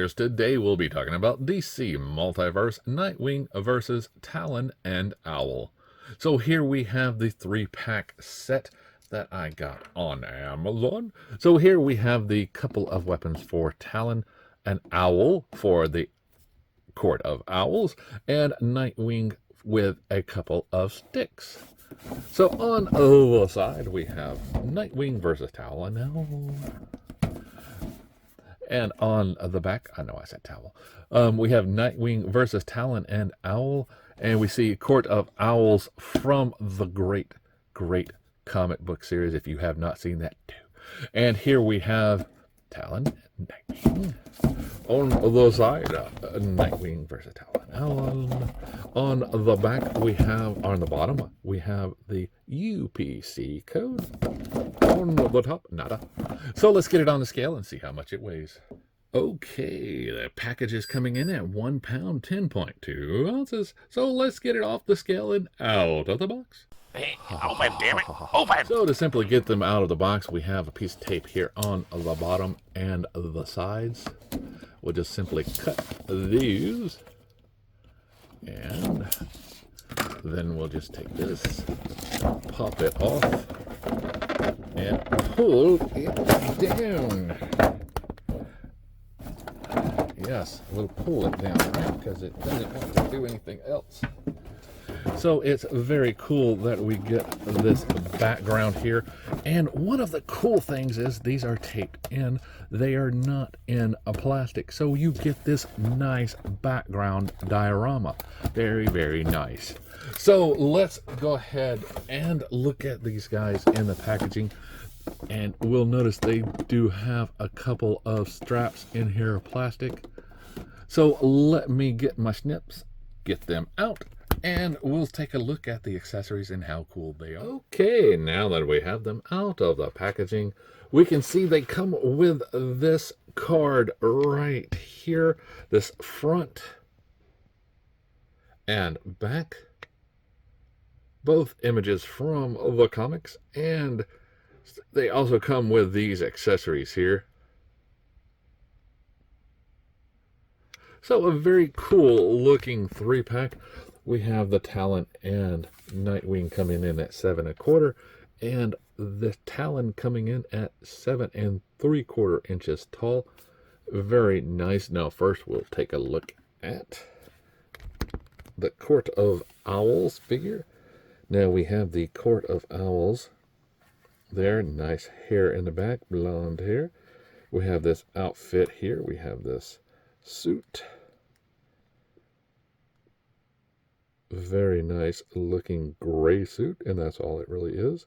collectors. Today we'll be talking about DC Multiverse Nightwing versus Talon and Owl. So here we have the 3-pack set that I got on Amazon. So here we have the couple of weapons for Talon and Owl for the Court of Owls, and Nightwing with a couple of sticks. So on the side we have Nightwing versus Talon and Owl. And on the back, I know I said towel, we have Nightwing versus Talon and Owl. And we see Court of Owls from the great comic book series, if you have not seen that too. And here we have Talon and Nightwing. On the side, Nightwing versus Talon and Owl. On the back, we have, on the bottom, we have the UPC code. On the top, nada. So let's get it on the scale and see how much it weighs. Okay, the package is coming in at 1 pound, 10.2 ounces. So let's get it off the scale and out of the box. Hey, open, damn it, open! So to simply get them out of the box, we have a piece of tape here on the bottom and the sides. We'll just simply cut these. And then we'll just take this, pop it off, and pull it down. Yes, we'll pull it down, right? Because it doesn't want to do anything else. So it's very cool that we get this background here. And one of the cool things is these are taped in. They are not in a plastic. So you get this nice background diorama. Very nice. So let's go ahead and look at these guys in the packaging. And we'll notice they do have a couple of straps in here of plastic. So let me get my snips, get them out, and we'll take a look at the accessories and how cool they are. Okay, now that we have them out of the packaging, we can see they come with this card right here, this front and back. Both images from the comics, and they also come with these accessories here. So a very cool looking 3-pack. We have the Talon and Nightwing coming in at 7 1/4, and the Talon coming in at 7 3/4 inches tall. Very nice. Now first we'll take a look at the Court of Owls figure. Now we have the Court of Owls there. Nice hair in the back, blonde hair. We have this outfit here. We have this suit. Very nice looking gray suit, and that's all it really is.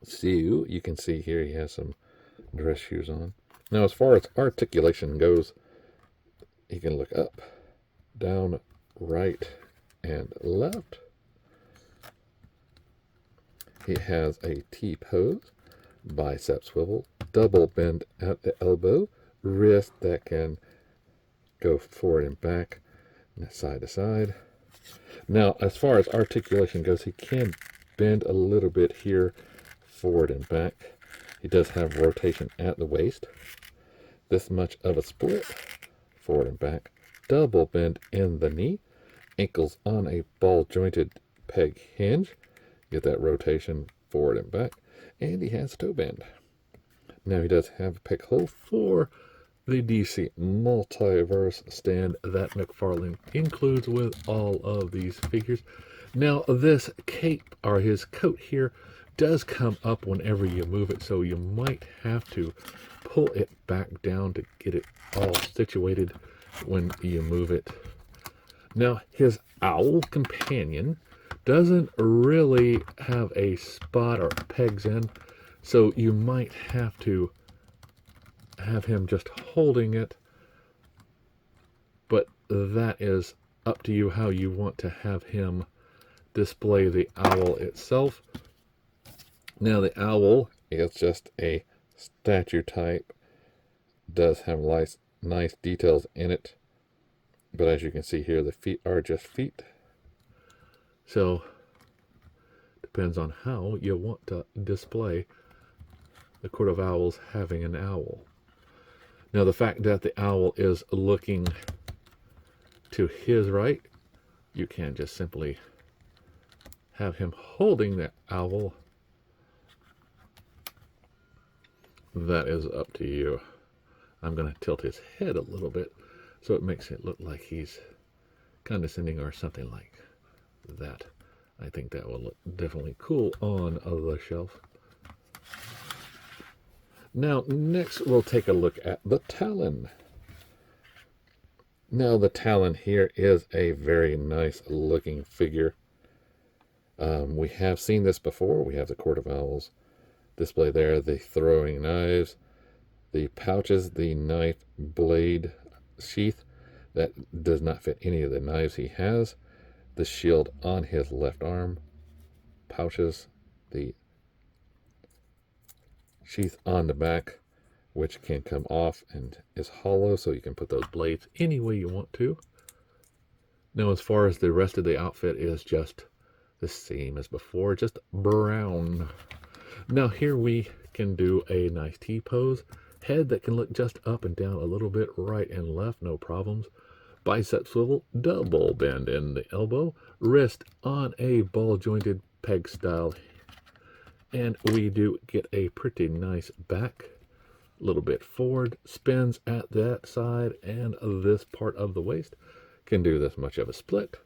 So you can see here he has some dress shoes on. Now as far as articulation goes, he can look up, down, right, and left. He has a T-pose, bicep swivel, double bend at the elbow, wrist that can go forward and back, and side to side. Now, as far as articulation goes, he can bend a little bit here, forward and back. He does have rotation at the waist. This much of a split, forward and back. Double bend in the knee. Ankles on a ball-jointed peg hinge. Get that rotation forward and back. And he has toe bend. Now he does have a peg hole for the DC Multiverse stand that McFarlane includes with all of these figures. Now this cape, or his coat here, does come up whenever you move it, so you might have to pull it back down to get it all situated when you move it. Now his owl companion doesn't really have a spot or pegs in, so you might have to have him just holding it, but that is up to you how you want to have him display the owl itself. Now the owl is just a statue type, does have nice details in it, but as you can see here, the feet are just feet. So depends on how you want to display the Court of Owls having an owl. Now the fact that the owl is looking to his right, you can just simply have him holding the owl. That is up to you. I'm going to tilt his head a little bit so it makes it look like he's condescending or something like that. I think that will look definitely cool on the shelf. Now, next we'll take a look at the Talon. Now, the Talon here is a very nice looking figure. We have seen this before. We have the Court of Owls display there, the throwing knives, the pouches, the knife blade sheath that does not fit any of the knives he has, the shield on his left arm, pouches, the sheath on the back, which can come off and is hollow, so you can put those blades any way you want to. Now, as far as the rest of the outfit is just the same as before, just brown. Now here we can do a nice T-pose. Head that can look just up and down a little bit, right and left, no problems. Bicep swivel, double bend in the elbow. Wrist on a ball-jointed peg style. And we do get a pretty nice back. A little bit forward. Spins at that side and this part of the waist. Can do this much of a split.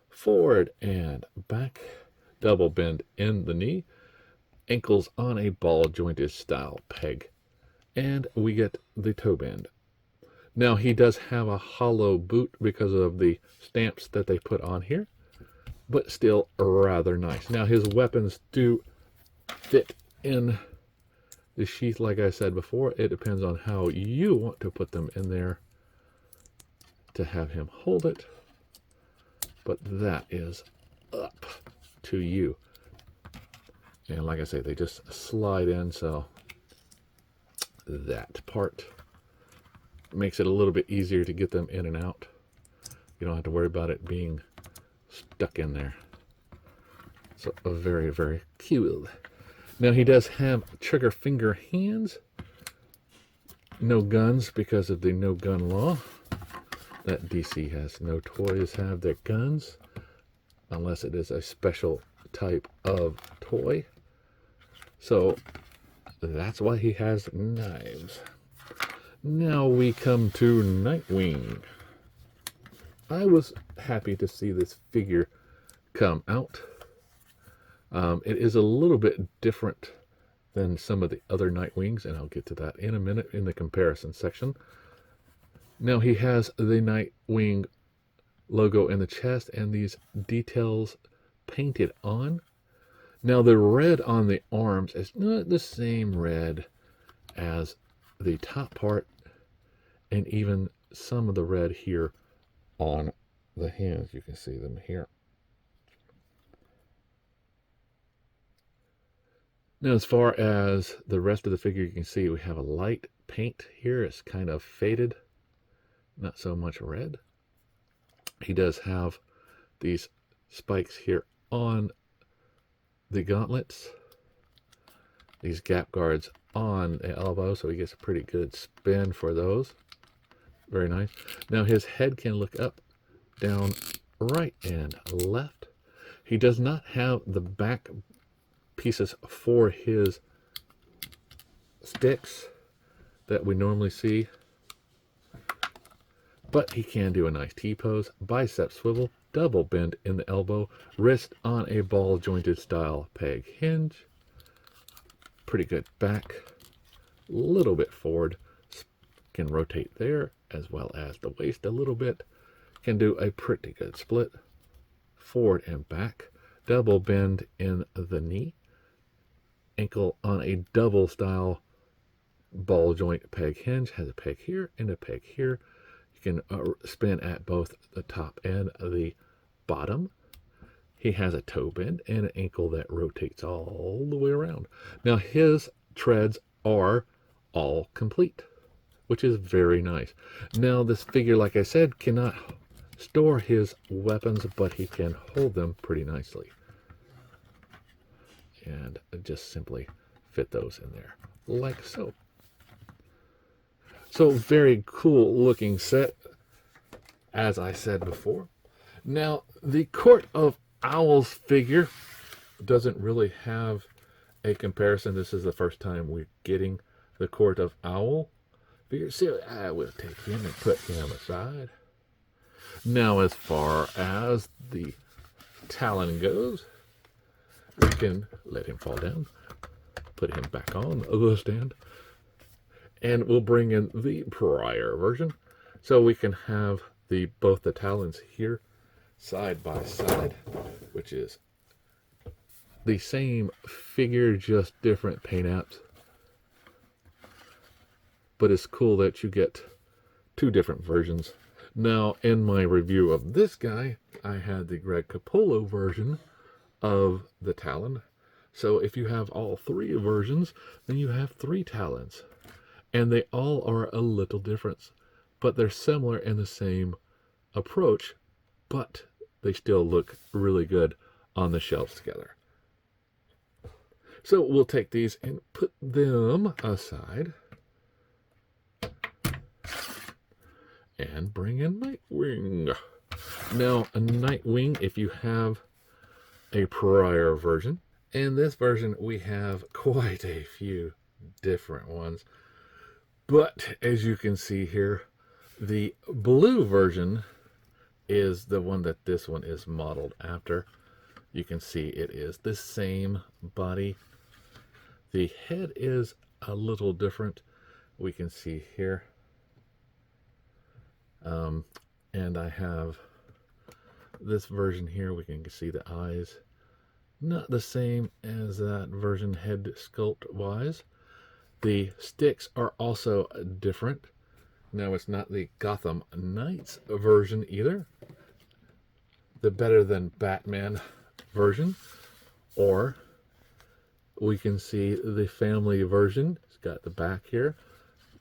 Forward and back. Double bend in the knee. Ankles on a ball-jointed style peg. And we get the toe bend. Now he does have a hollow boot because of the stamps that they put on here, but still rather nice. Now his weapons do fit in the sheath, like I said before. It depends on how you want to put them in there to have him hold it, but that is up to you. And like I say, they just slide in, so that part makes it a little bit easier to get them in and out. You don't have to worry about it being stuck in there. So very, very cute. Now he does have trigger finger hands. No guns because of the no gun law. That DC has. No toys have their guns unless it is a special type of toy. So that's why he has knives. Now we come to Nightwing. I was happy to see this figure come out. It is a little bit different than some of the other Nightwings, and I'll get to that in a minute in the comparison section. Now he has the Nightwing logo in the chest and these details painted on. Now the red on the arms is not the same red as the top part, and even some of the red here on the hands. You can see them here. Now as far as the rest of the figure, you can see we have a light paint here. It's kind of faded, not so much red. He does have these spikes here on the gauntlets, these gap guards on the elbow, so he gets a pretty good spin for those. Very nice. Now his head can look up, down, right, and left. He does not have the back pieces for his sticks that we normally see, but he can do a nice T-pose, bicep swivel, double bend in the elbow, wrist on a ball jointed style peg hinge. Pretty good back, little bit forward, can rotate there as well as the waist a little bit. Can do a pretty good split, forward and back, double bend in the knee, ankle on a double style ball joint peg hinge, has a peg here and a peg here. You can spin at both the top and the bottom. He has a toe bend and an ankle that rotates all the way around. Now his treads are all complete, which is very nice. Now this figure, like I said, cannot store his weapons, but he can hold them pretty nicely. And just simply fit those in there, like so. So very cool looking set, as I said before. Now, the Court of Owls figure doesn't really have a comparison. This is the first time we're getting the Court of Owl figure. So I will take him and put him aside. Now, as far as the Talon goes, we can let him fall down, put him back on the stand, and we'll bring in the prior version. So we can have both the Talons here side by side, which is the same figure, just different paint apps. But it's cool that you get two different versions. Now, in my review of this guy, I had the Greg Capullo version of the Talon. So if you have all three versions, then you have three Talons. And they all are a little different, but they're similar in the same approach, but they still look really good on the shelves together. So we'll take these and put them aside. And bring in Nightwing. Now, a Nightwing, if you have a prior version, in this version we have quite a few different ones. But as you can see here, the blue version is the one that this one is modeled after. You can see it is the same body. The head is a little different. We can see here. And I have this version here. We can see the eyes. Not the same as that version head sculpt wise. The sticks are also different. Now, it's not the Gotham Knights version either. The Better Than Batman version. Or we can see the family version. It's got the back here.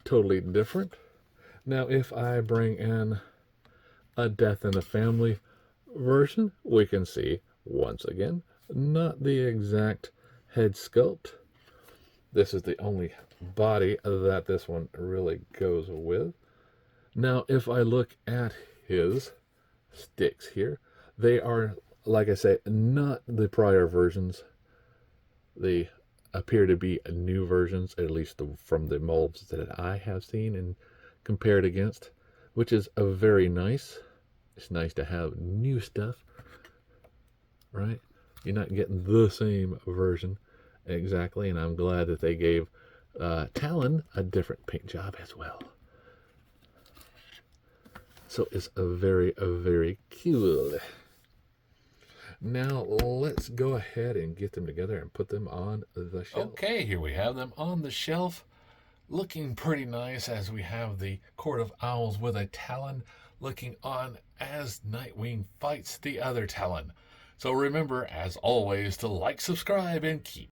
Totally different. Now, if I bring in a Death in the Family version, we can see, once again, not the exact head sculpt. This is the only body that this one really goes with. Now, if I look at his sticks here, they are, like I say, not the prior versions. They appear to be new versions, at least from the molds that I have seen and compared against, which is a very nice. It's nice to have new stuff, right? You're not getting the same version exactly, and I'm glad that they gave Talon a different paint job as well. So it's a very cool. Now let's go ahead and get them together and put them on the shelf. Okay, here we have them on the shelf. Looking pretty nice as we have the Court of Owls with a Talon looking on as Nightwing fights the other Talon. So remember, as always, to like, subscribe, and keep